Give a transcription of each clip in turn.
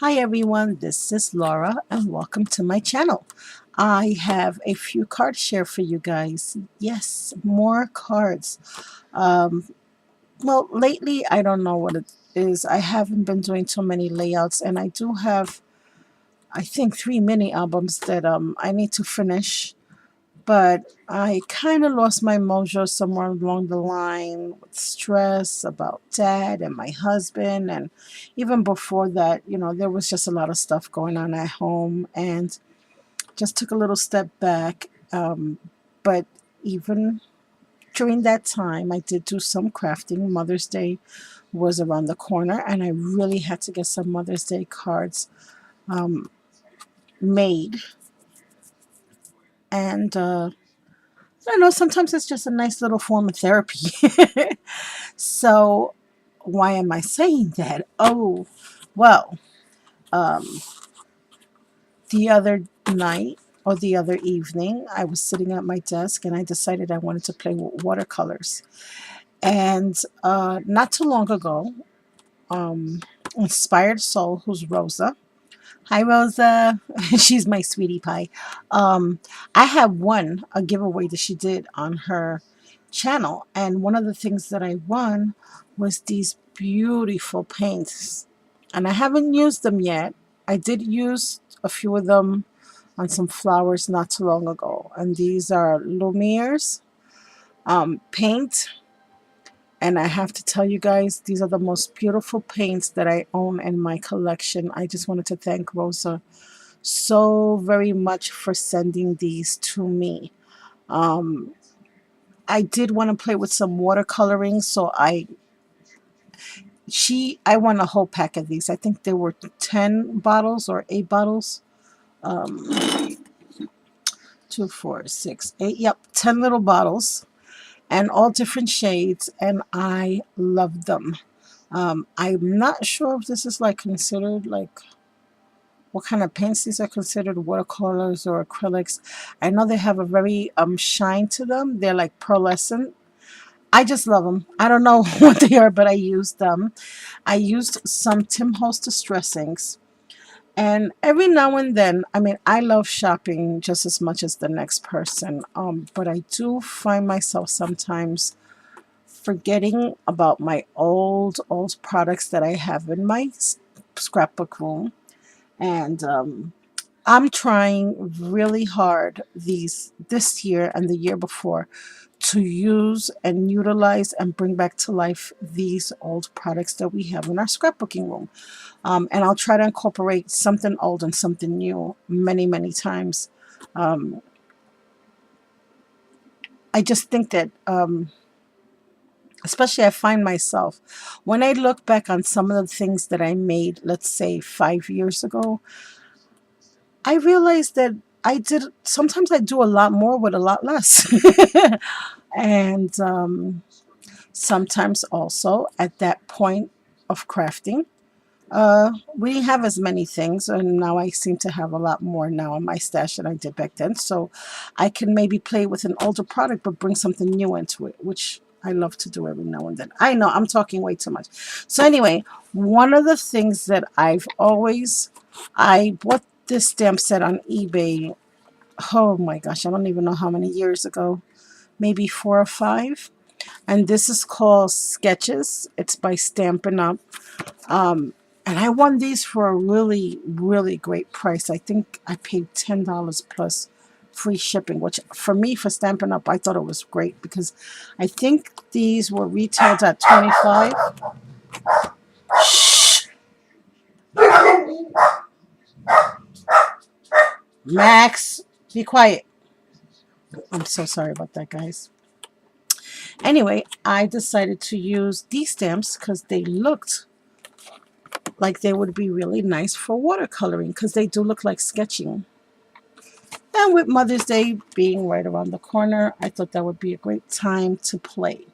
Hi everyone, this is Laura and welcome to my channel. I have a few cards share for you guys. Yes, more cards. Um, well, lately I don't know what it is. I haven't been doing too many layouts and I do have, I think, 3 mini albums that I need to finish. But I kind of lost my mojo somewhere along the line with stress about dad and my husband. And even before that, there was just a lot of stuff going on at home and just took a little step back. But even during that time, I did do some crafting. Mother's Day was around the corner, and I really had to get some Mother's Day cards um, made. And I don't know, sometimes it's just a nice little form of therapy. So, why am I saying that? Oh, well, um, the other night or the other evening, I was sitting at my desk and I decided I wanted to play with watercolors. And not too long ago, um, Inspired Soul, who's Rosa. Hi, Rosa. She's my sweetie pie. I had won a giveaway that she did on her channel, and one of the things that I won was these beautiful paints. And I haven't used them yet. I did use a few of them on some flowers not too long ago. And these are Lumiere's paint. And I have to tell you guys, these are the most beautiful paints that I own in my collection. I just wanted to thank Rosa so very much for sending these to me. Um, I did want to play with some watercoloring, so I won a whole pack of these. I think there were 10 bottles or 8 bottles. Um, 2, 4, 6, 8. Yep, 10 little bottles and all different shades, and I love them. I'm not sure if this is like considered like what kind of paints these are considered, watercolors or acrylics. I know they have a very shine to them. They're like pearlescent. I just love them. I don't know what they are, but I used them. I used some Tim Holtz distressings. And every now and then, I mean, I love shopping just as much as the next person. But I do find myself sometimes forgetting about my old products that I have in my scrapbook room. And I'm trying really hard this year and the year before to use and utilize and bring back to life these old products that we have in our scrapbooking room. And I'll try to incorporate something old and something new many times. Um, I just think that, especially I find myself, when I look back on some of the things that I made, let's say 5 years ago, I realized that sometimes I do a lot more with a lot less. And sometimes also at that point of crafting, we didn't have as many things, and now I seem to have a lot more now in my stash than I did back then. So I can maybe play with an older product, but bring something new into it, which I love to do every now and then. I know I'm talking way too much. So anyway, one of the things that I bought this stamp set on eBay. Oh my gosh, I don't even know how many years ago, maybe 4 or 5. And this is called Sketches. It's by Stampin' Up. And I won these for a really great price. I think I paid $10 plus free shipping, which for me, for Stampin' Up, I thought it was great because I think these were retailed at 25. Shh, Max, be quiet. I'm so sorry about that, guys. Anyway, I decided to use these stamps because they looked like they would be really nice for watercoloring because they do look like sketching. And with Mother's Day being right around the corner, I thought that would be a great time to play.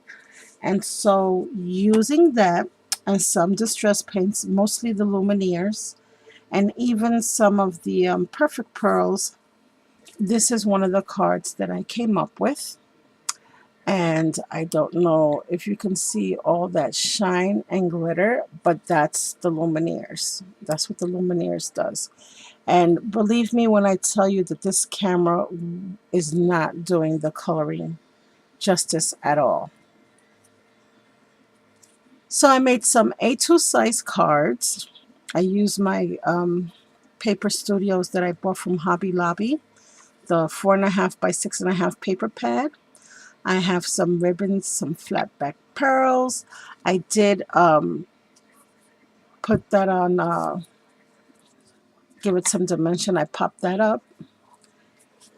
And so using that and some distress paints, mostly the Lumineers, and even some of the Perfect Pearls, this is one of the cards that I came up with. And I don't know if you can see all that shine and glitter, but that's the Lumineers. That's what the Lumineers does. And believe me when I tell you that this camera is not doing the coloring justice at all. So I made some A2 size cards. I used my paper studios that I bought from Hobby Lobby, the 4.5 by 6.5 paper pad. I have some ribbons, some flat back pearls. I did put that on, give it some dimension. I popped that up.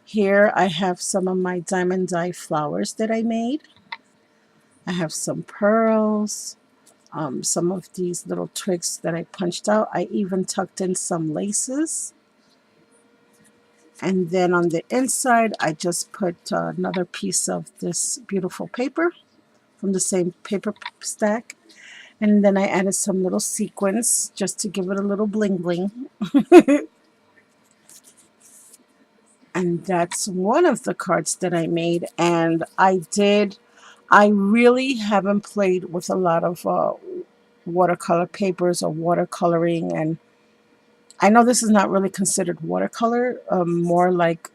Here I have some of my diamond die flowers that I made. I have some pearls, some of these little twigs that I punched out. I even tucked in some laces. And then on the inside, I just put another piece of this beautiful paper from the same paper stack. And then I added some little sequins just to give it a little bling bling. And that's one of the cards that I made. And I really haven't played with a lot of watercolor papers or watercoloring. And I know this is not really considered watercolor, more like,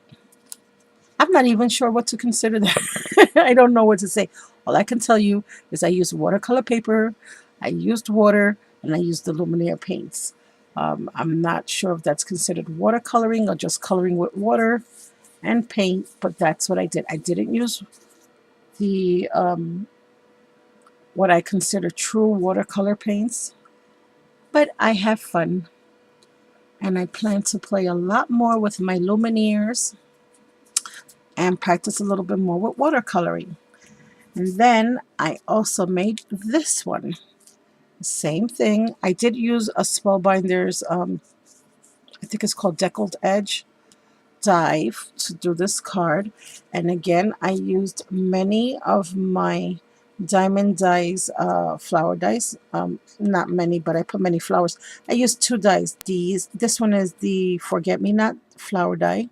I'm not even sure what to consider that. I don't know what to say. All I can tell you is I used watercolor paper, I used water, and I used the Luminaire paints. I'm not sure if that's considered watercoloring or just coloring with water and paint, but that's what I did. I didn't use the what I consider true watercolor paints, but I have fun. And I plan to play a lot more with my Lumineers and practice a little bit more with watercoloring. And then I also made this one. Same thing. I did use a Spellbinders, I think it's called Deckled Edge die to do this card. And again, I used many of my Diamond Die's flower dies. Not many, but I put many flowers. I used 2 dies. This one is the Forget Me Not flower die.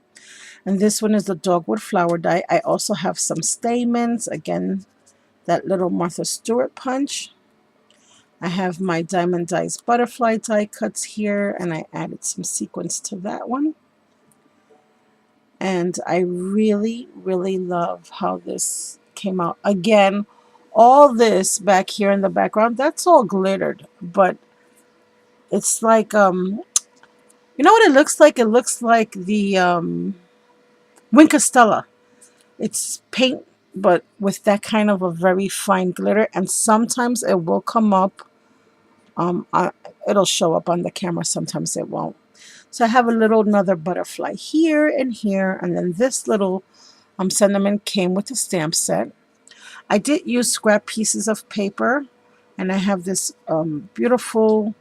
And this one is the Dogwood flower die. I also have some stamens. Again, that little Martha Stewart punch. I have my Diamond Die's butterfly die cuts here, and I added some sequins to that one. And I really, really love how this came out. Again, all this back here in the background, that's all glittered, but it's like, you know what it looks like? It looks like the Wink Stella. It's paint, but with that kind of a very fine glitter, and sometimes it will come up. It'll show up on the camera, sometimes it won't. So I have another butterfly here and here, and then this little sentiment came with the stamp set. I did use scrap pieces of paper, and I have this beautiful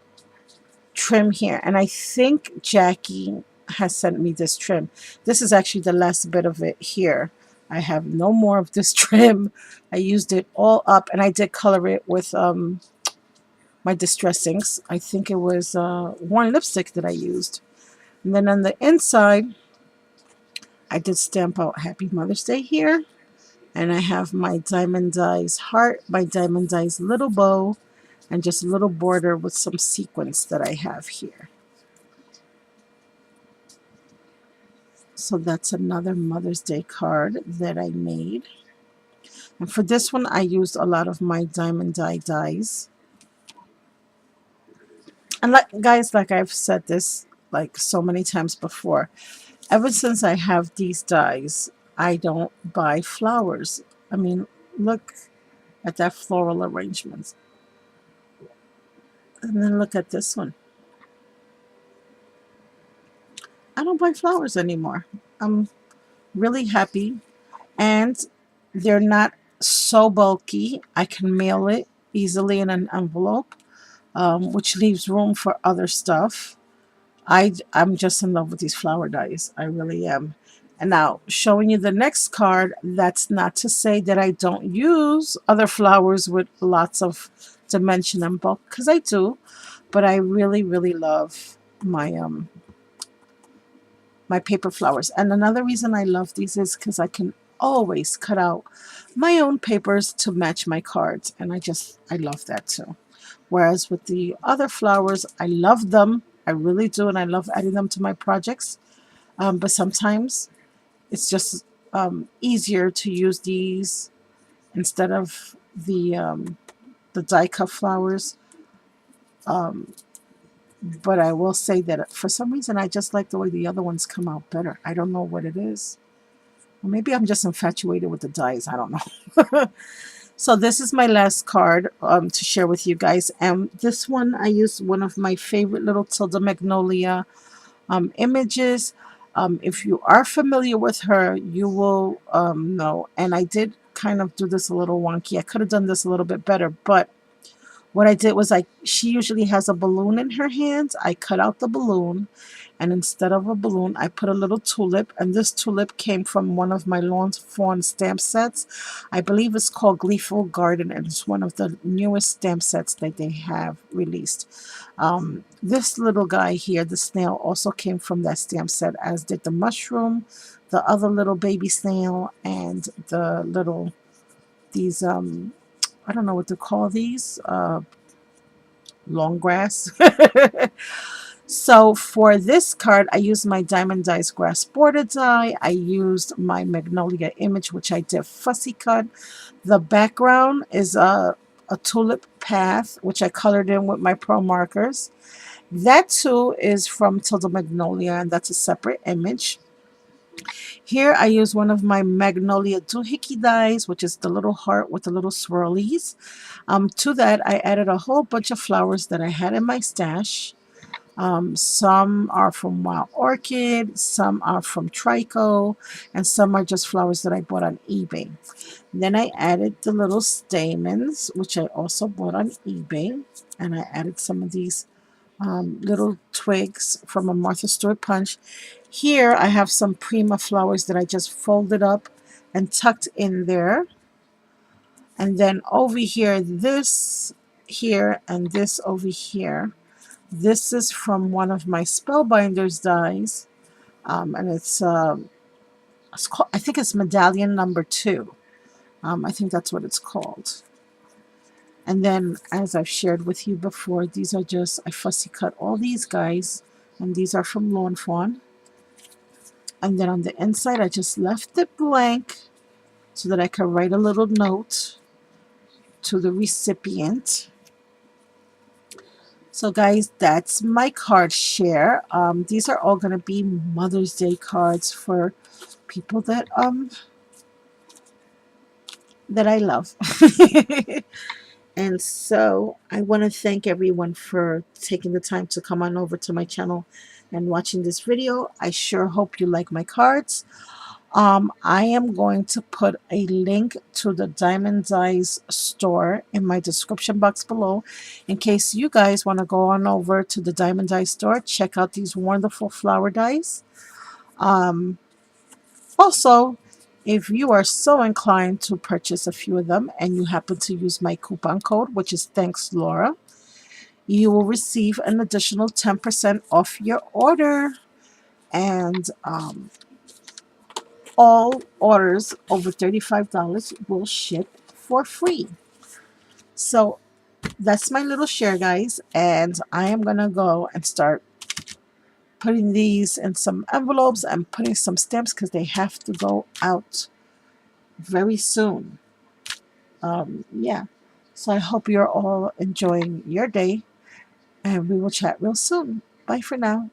trim here, and I think Jackie has sent me this trim. This is actually the last bit of it here. I have no more of this trim. I used it all up, and I did color it with my Distress inks. I think it was Worn Lipstick that I used. And then on the inside, I did stamp out Happy Mother's Day here. And I have my Diamond Die's heart, my Diamond Die's little bow, and just a little border with some sequins that I have here. So that's another Mother's Day card that I made. And for this one, I used a lot of my Diamond Die dies. And guys, like I've said this like so many times before, ever since I have these dies, I don't buy flowers. I mean, look at that floral arrangement. And then look at this one. I don't buy flowers anymore. I'm really happy. And they're not so bulky. I can mail it easily in an envelope, which leaves room for other stuff. I'm just in love with these flower dies. I really am. And now, showing you the next card, that's not to say that I don't use other flowers with lots of dimension and bulk, because I do. But I really, really love my my paper flowers. And another reason I love these is because I can always cut out my own papers to match my cards, and I love that too. Whereas with the other flowers, I love them, I really do, and I love adding them to my projects. But sometimes it's just easier to use these instead of the die cut flowers. Um, but I will say that for some reason I just like the way the other ones come out better. I don't know what it is. Or maybe I'm just infatuated with the dies. I don't know. So this is my last card to share with you guys. And this one, I used one of my favorite little Tilda Magnolia images. If you are familiar with her, you will know. And I did kind of do this a little wonky. I could have done this a little bit better, but what I did was she usually has a balloon in her hands. I cut out the balloon, and instead of a balloon, I put a little tulip, and this tulip came from one of my Lawn Fawn stamp sets. I believe it's called Gleeful Garden, and it's one of the newest stamp sets that they have released. This little guy here, the snail, also came from that stamp set, as did the mushroom, the other little baby snail, and the little, these, I don't know what to call these, long grass. So for this card, I used my Diamond Die's grass border die. I used my Magnolia image, which I did fussy cut. The background is a tulip path, which I colored in with my Pro markers. That too is from Tilda Magnolia, and that's a separate image. Here I use one of my Magnolia doohickey dies, which is the little heart with the little swirlies. To that, I added a whole bunch of flowers that I had in my stash. Some are from Wild Orchid, some are from Trico, and some are just flowers that I bought on eBay. Then I added the little stamens, which I also bought on eBay, and I added some of these little twigs from a Martha Stewart punch. Here I have some Prima flowers that I just folded up and tucked in there. And then over here, this here and this over here. This is from one of my Spellbinders dies. And it's called, I think it's Medallion number 2. I think that's what it's called. And then, as I've shared with you before, these are just, I fussy cut all these guys, and these are from Lawn Fawn. And then on the inside, I just left it blank so that I could write a little note to the recipient. So guys, that's my card share. These are all going to be Mother's Day cards for people that I love. And so I want to thank everyone for taking the time to come on over to my channel and watching this video. I sure hope you like my cards. I am going to put a link to the Diamond Die's store in my description box below in case you guys want to go on over to the Diamond Die store, check out these wonderful flower dies. Also, if you are so inclined to purchase a few of them and you happen to use my coupon code, which is Thanks Laura, you will receive an additional 10% off your order. And all orders over $35 will ship for free. So that's my little share, guys. And I am going to go and start putting these in some envelopes and putting some stamps because they have to go out very soon. Yeah. So I hope you're all enjoying your day, and we will chat real soon. Bye for now.